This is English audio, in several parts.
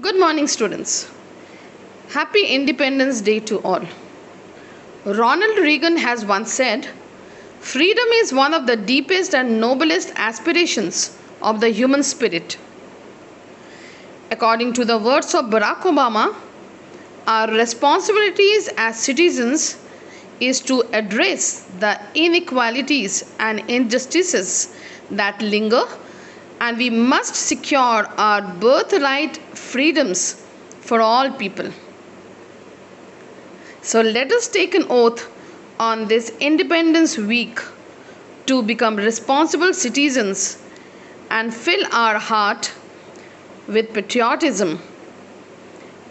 Good morning, students. Happy Independence Day to all. Ronald Reagan has once said, "Freedom is one of the deepest and noblest aspirations of the human spirit." According to the words of Barack Obama, our responsibilities as citizens is to address the inequalities and injustices that linger, and we must secure our birthright freedoms for all people. So let us take an oath on this Independence Week to become responsible citizens and fill our heart with patriotism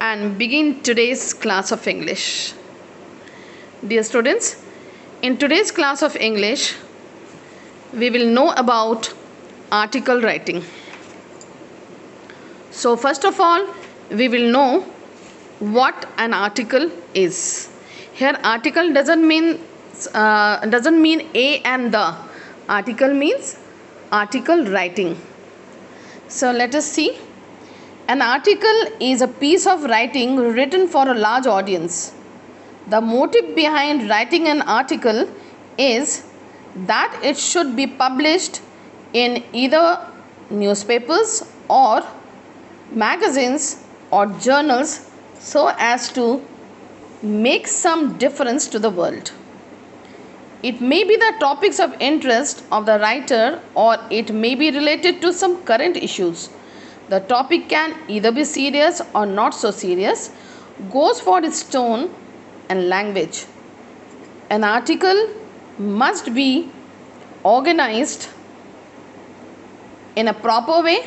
and begin today's class of English. Dear students, in today's class of English, we will know about article writing. So first of all, we will know what an article is. Here article doesn't mean a and the. Article means article writing. So let us see. An article is a piece of writing written for a large audience. The motive behind writing an article is that it should be published in either newspapers or magazines or journals so as to make some difference to the world. It may be the topics of interest of the writer, or it may be related to some current issues. The topic can either be serious or not so serious, goes for its tone and language. An article must be organized in a proper way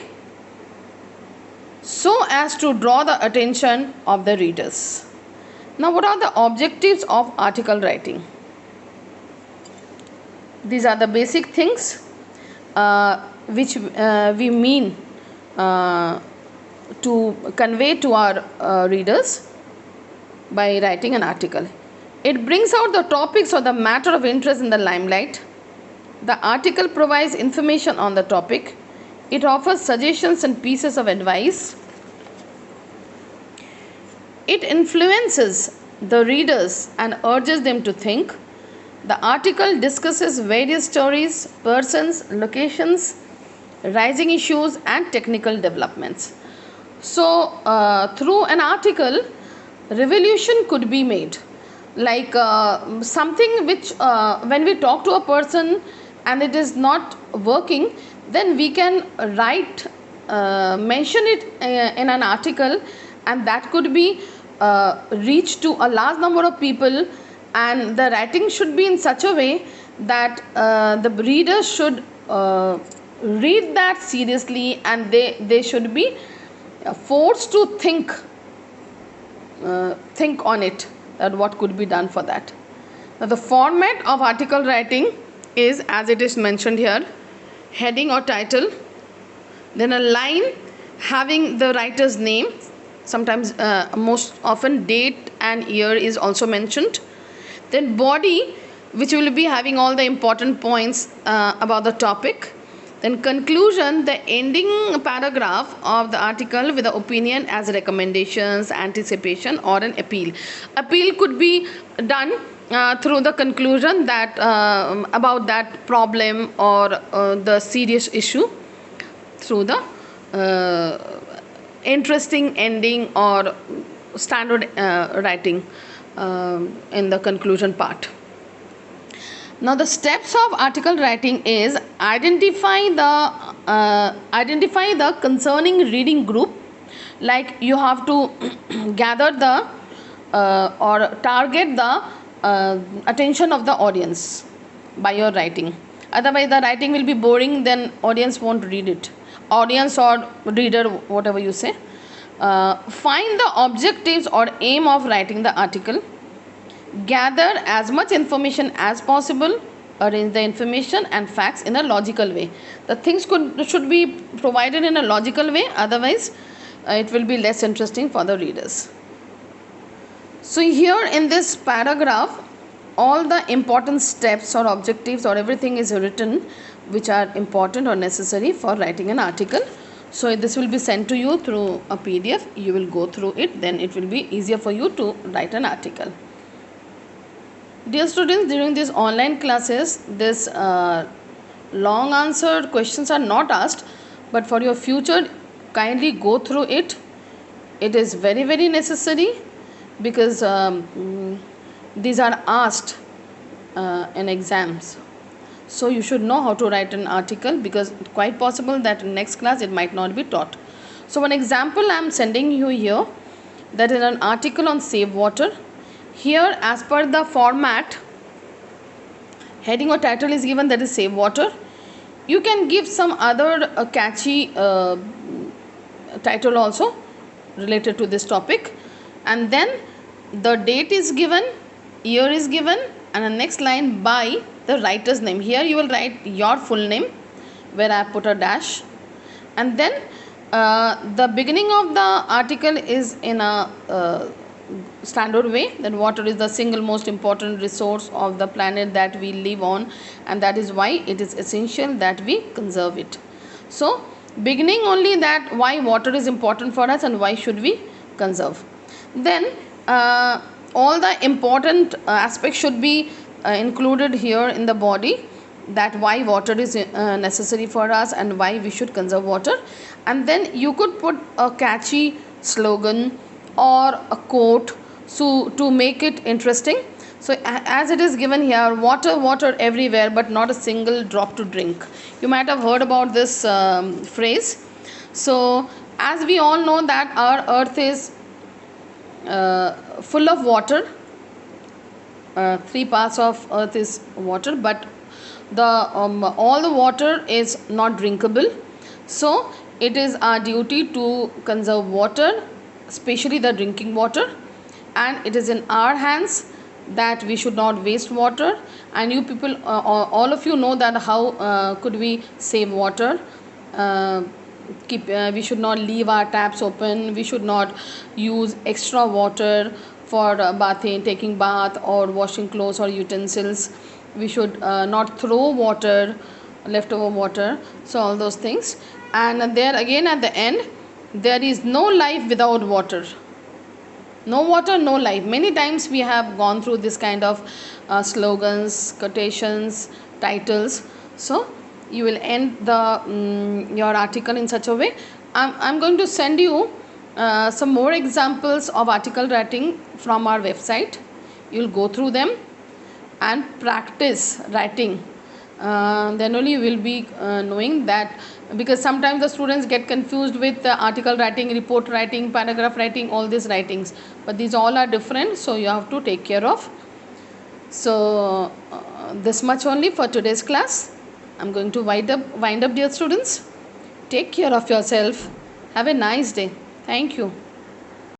so as to draw the attention of the readers. Now, what are the objectives of article writing? These are the basic things which we mean to convey to our readers by writing an article. It brings out the topics or the matter of interest in the limelight. The article provides information on the topic. It offers suggestions and pieces of advice. It influences the readers and urges them to think. The article discusses various stories, persons, locations, rising issues and technical developments. So, through an article, revolution could be made. Like something which when we talk to a person and it is not working, then we can write, mention it in an article, and that could be reached to a large number of people, and the writing should be in such a way that the readers should read that seriously, and they should be forced to think on it, that what could be done for that. Now, the format of article writing is as it is mentioned here: heading or title, then a line having the writer's name, sometimes most often date and year is also mentioned, then body which will be having all the important points about the topic, then conclusion, the ending paragraph of the article with the opinion as recommendations, anticipation or an appeal. Appeal could be done through the conclusion that about that problem or the serious issue, through the interesting ending or standard writing in the conclusion part. Now, the steps of article writing is identify the concerning reading group. Like you have to gather the or target the attention of the audience by your writing. Otherwise, the writing will be boring, then audience won't read it. Audience or reader, whatever you say. Find the objectives or aim of writing the article. Gather as much information as possible. Arrange the information and facts in a logical way. The things should be provided in a logical way, otherwise it will be less interesting for the readers. So here in this paragraph, all the important steps or objectives or everything is written which are important or necessary for writing an article. So this will be sent to you through a PDF. You will go through it, then it will be easier for you to write an article. Dear students, during these online classes, this long answered questions are not asked, but for your future, kindly go through it. It is very, very necessary, because these are asked in exams. So you should know how to write an article, because it's quite possible that in next class it might not be taught. So one example I am sending you here, that is an article on save water. Here, as per the format, heading or title is given, that is save water. You can give some other catchy title also related to this topic, and then the date is given, year is given, and the next line by the writer's name. Here you will write your full name, where I put a dash, and then the beginning of the article is in a standard way, that water is the single most important resource of the planet that we live on, and that is why it is essential that we conserve it. So beginning only that why water is important for us and why should we conserve. Then all the important aspects should be included here in the body, that why water is necessary for us and why we should conserve water. And then you could put a catchy slogan or a quote so to make it interesting. So as it is given here, water, water everywhere, but not a single drop to drink. You might have heard about this phrase. So as we all know that our earth is full of water, 3 parts of earth is water, but the all the water is not drinkable. So it is our duty to conserve water, especially the drinking water, and it is in our hands that we should not waste water. And you people, all of you know that how could we save water. We should not leave our taps open, we should not use extra water for bathing, taking bath or washing clothes or utensils. We should not throw water, leftover water, so all those things. And there again at the end, there is no life without water. No water, no life. Many times we have gone through this kind of slogans, quotations, titles. So you will end the your article in such a way. I'm going to send you some more examples of article writing from our website. You'll go through them and practice writing. Then only you will be knowing that, because sometimes the students get confused with article writing, report writing, paragraph writing, all these writings, but these all are different, so you have to take care of. So this much only for today's class. I'm going to wind up, dear students. Take care of yourself. Have a nice day. Thank you.